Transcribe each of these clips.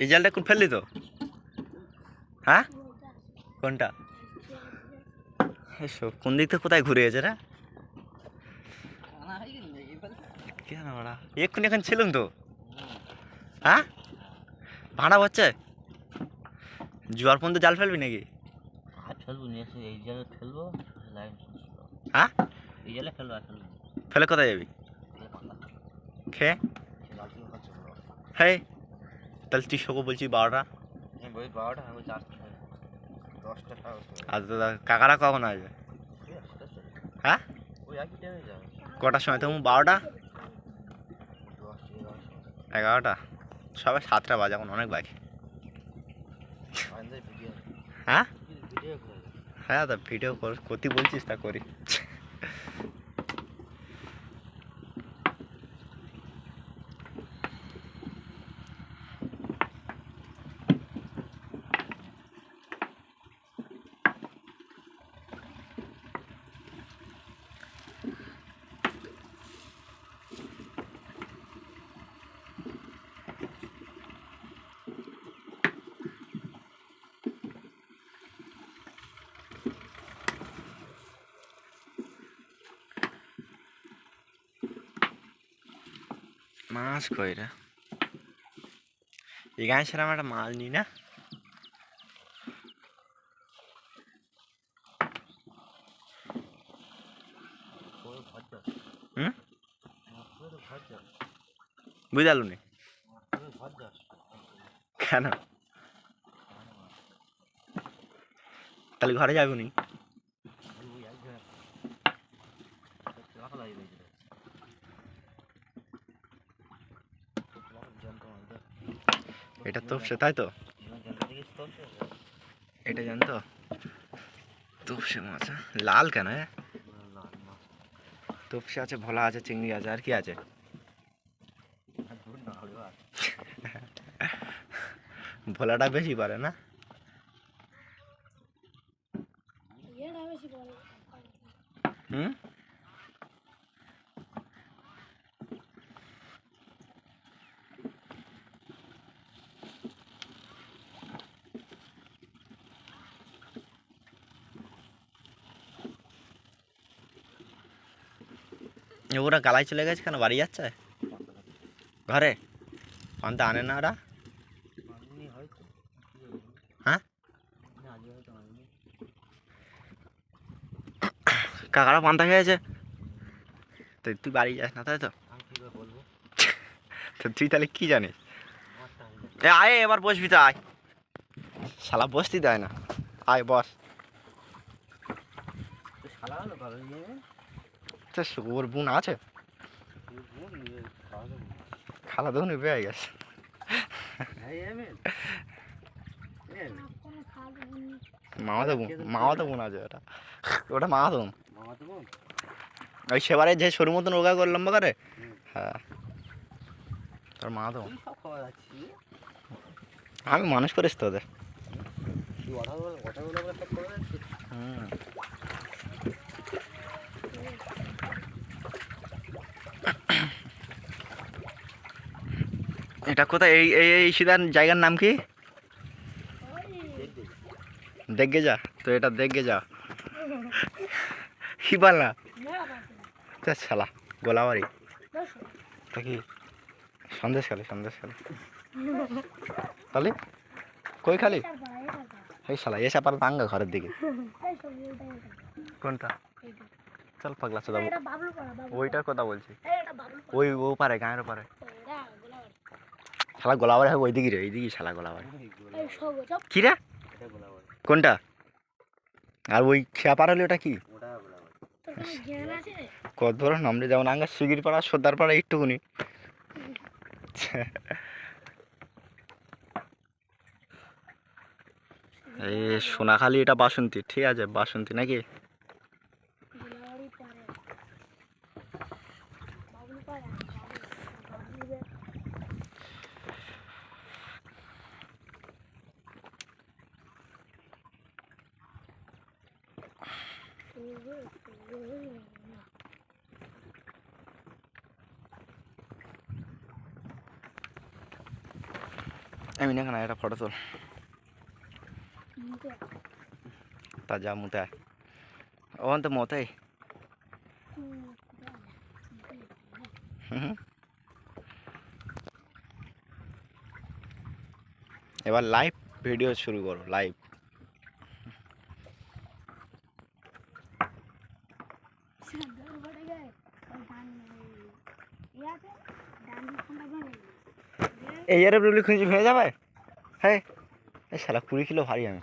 এই জালটা কোন ফেললি তো? হ্যাঁ, কোনটা? এসো, কোন দিক থেকে কোথায় ঘুরে গেছে রে? কেন ওরা এক্ষুনি এখন ছিলাম তো। হ্যাঁ, ভাড়া হচ্ছে জোয়ার পর্যন্ত জাল ফেলবি নাকি? ফেলবো নিয়ে এসে এই জালে ফেলবো। হ্যাঁ, এই জালে ফেলবো আর ফেলবো ফেলে কোথায় যাবি খেয়ে? হ্যাঁ, তাহলে তুই শোকো বলছি 12টা। ওই 12টা আমি 10টা আর কাকারা কখন আসবে? হ্যাঁ, ওই একই টাইমে যাবে। কটার সময় তখন? 12টা, 11টা, সবাই 7টা বাজে, এখন অনেক বাকি। হ্যাঁ হ্যাঁ, তা ভিডিও করতে বলছিস তা করি। মাছ কই রে? এখানে সেরকম একটা মাছ নিই না। হুম, বুঝালু নি কেন? তাহলে ঘরে যাবো নি? এটা তোপসে, তাই তো? এটা জানতো তোপসে মাছ। লাল কেন? তোপসে আছে, ভোলা আছে, চিংড়ি আছে, আর কি আছে? ভোলাটা বেশি পারে না? হুম, ওরা গালায় চলে গেছে কেন? বাড়ি যাচ্ছে ঘরে? পান্তা আনে না ওরা? হ্যাঁ, কাকারা পান্তা খেয়েছে তো তুই বাড়ি যাস না, তাই তো? তো তুই তাহলে কি জানিস? এ আয়, এবার বসবি তো, আয়। শালা বসতে দেয় না, আয় বস। ওর বোন আছে, খালা দেখুন বেয়ে গেছে। মামাতো বোন আছে ওটা, ওটা মামাতো বোন। ওই সেবারে যে সরু মতন রোগা করে লম্বা করে, হ্যাঁ তোর মামাতো বোন। আমি মানুষ করিস তো ওদের। হুম, এটা কোথায়? এই এই এই সিদার জায়গার নাম কি? দেখে যা তো, এটা দেখে যা। কি বল না শালা? গোলাবাড়ি কি? সন্দেশখালি, সন্দেশখালি। তাহলে কই খালি? এই শালা এসে পারে টাঙ্গা ঘরের দিকে। কোনটা? চল পাগলা চোদা, ওইটার কথা বলছি। ওই ও পারে, গায়ের পারে। শালা গোলাবাড়ি হবে ওইদিকে রে, এইদিকে শালা গোলাবাড়ি। কি রে? কোনটা? আর ওই খেয়া পার হলে ওটা কি? কত বড় নামলে, যেমন আঙ্গা শিগির পাড়া, সর্দার পাড়া, একটুকুনি। এই সোনাখালি, এটা বাসন্তী, ঠিক আছে বাসন্তী নাকি? আমি না কেন একটা ফটো তোল তা যা মুতে ওখান তো মতে এবার লাইভ ভিডিও শুরু করো লাইভ এই এর বলি খুঁজি হয়ে যাবে হ্যাঁ এই শালা 20 কিলো ভারী আমি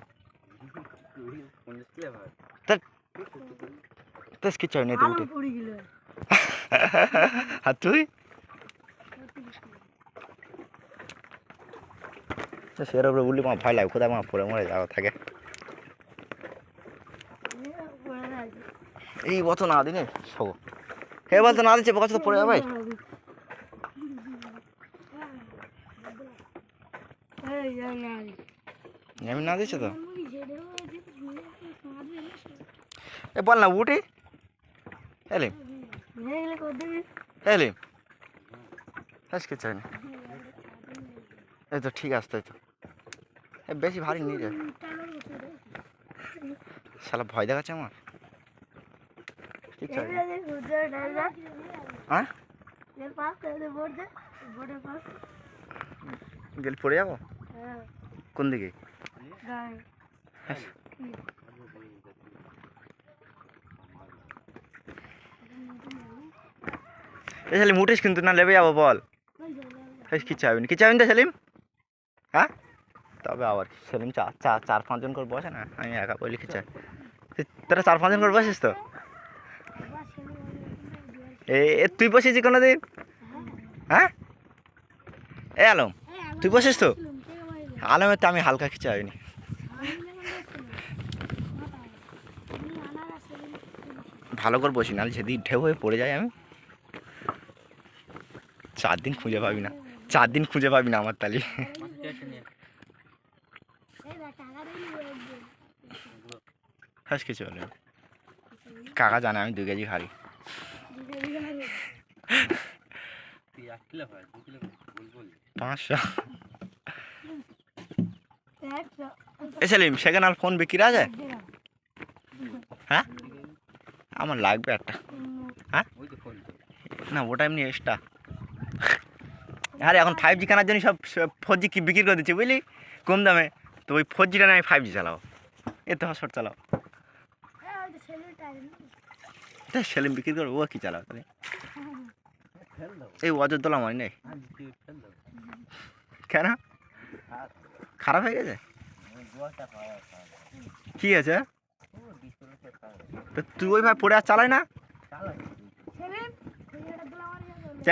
তো কিচ্ছু নেই তুই আর তুই সের উপরে বললি আমার ভয় লাগে কোথায় আমার পড়ে মরে যাওয়া থাকে এই বত না দিনে সব হে বলতো না দিচ্ছে বকাছে তো পড়ে যাবে আমি না দিচ্ছে তো এ বল না উঠি এলি এলি আজকে চাই না এই তো ঠিক আছে তাই তো বেশি ভারী নিয়ে যায় শালা ভয় দেখাচ্ছে আমার ঠিক আছে হ্যাঁ গেলে পড়ে যাবো কোন দিকে এই সেলিম উঠিস কিন্তু না লেবে যাবো বল কি চাইবেন কি চাইবেন তো সেলিম হ্যাঁ তবে আবার সেলিম 4-5 জন করে বসে না আমি একা বলি কি চাই তোরা 4-5 জন করে বসিস তো এ তুই বসেছিস কোনো দিন হ্যাঁ এ আলম তুই বসিস তো আলমের তো আমি হালকা কিছু হয়নি ভালো করে বসি না যেদিন ঢেউ হয়ে পড়ে যাই আমি 4 দিন খুঁজে পাবি না 4 দিন খুঁজে পাবি না আমার তালি হাস কিছু বলে কাকা জানে আমি 2 কেজি ভারী 500 এ সেলিম সেখানে আর ফোন বিক্রি আছে হ্যাঁ আমার লাগবে একটা হ্যাঁ না ওটা এমনি এক্সট্রা আরে এখন 5G কেনার জন্য সব 4G কি বিক্রি করে দিচ্ছে বুঝলি কম দামে তো ওই 4Gটা না আমি 5G চালাও এতে হটস্পট চালাও সেলিম বিক্রি করবো ও কি চালাও তাহলে এই অযোধ্যা আমার নেই কেন খারাপ হয়ে গেছে কি আছে তুই ওইভাবে পড়ে আর চালাই না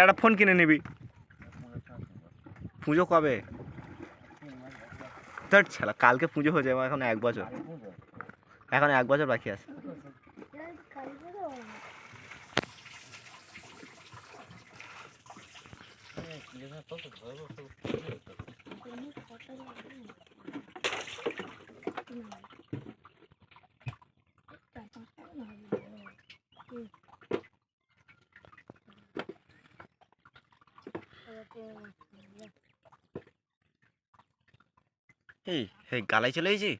একটা ফোন কিনে নিবি পুজো কবে তোর ছেলে কালকে পুজো হয়ে যাবে এখন 1 বছর এখন 1 বছর বাকি আছে এই গালাই চলে গেছি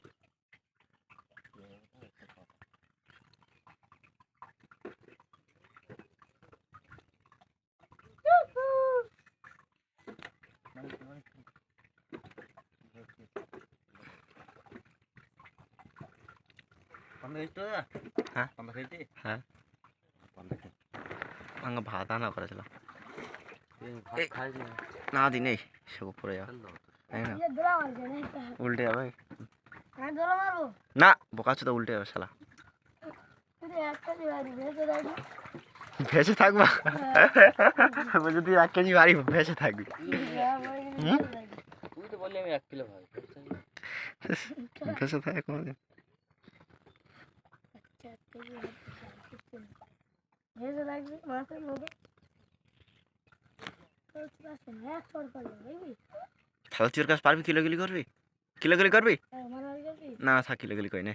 হ্যাঁ হ্যাঁ ভাত আনা করেছিল না দি নেই সব পড়ে যাও উল্টে যাবে না বোকাচ্ছো তো উল্টে যাবে শালা ভেসে থাকবা যদি 1 কেজি ভারী ভেসে থাকবি ভেসে থাকে কোনোদিন তাহলে তুই ওর কাছে পারবি কিলোগুলি করবি না থাক কিলোগুলি কই না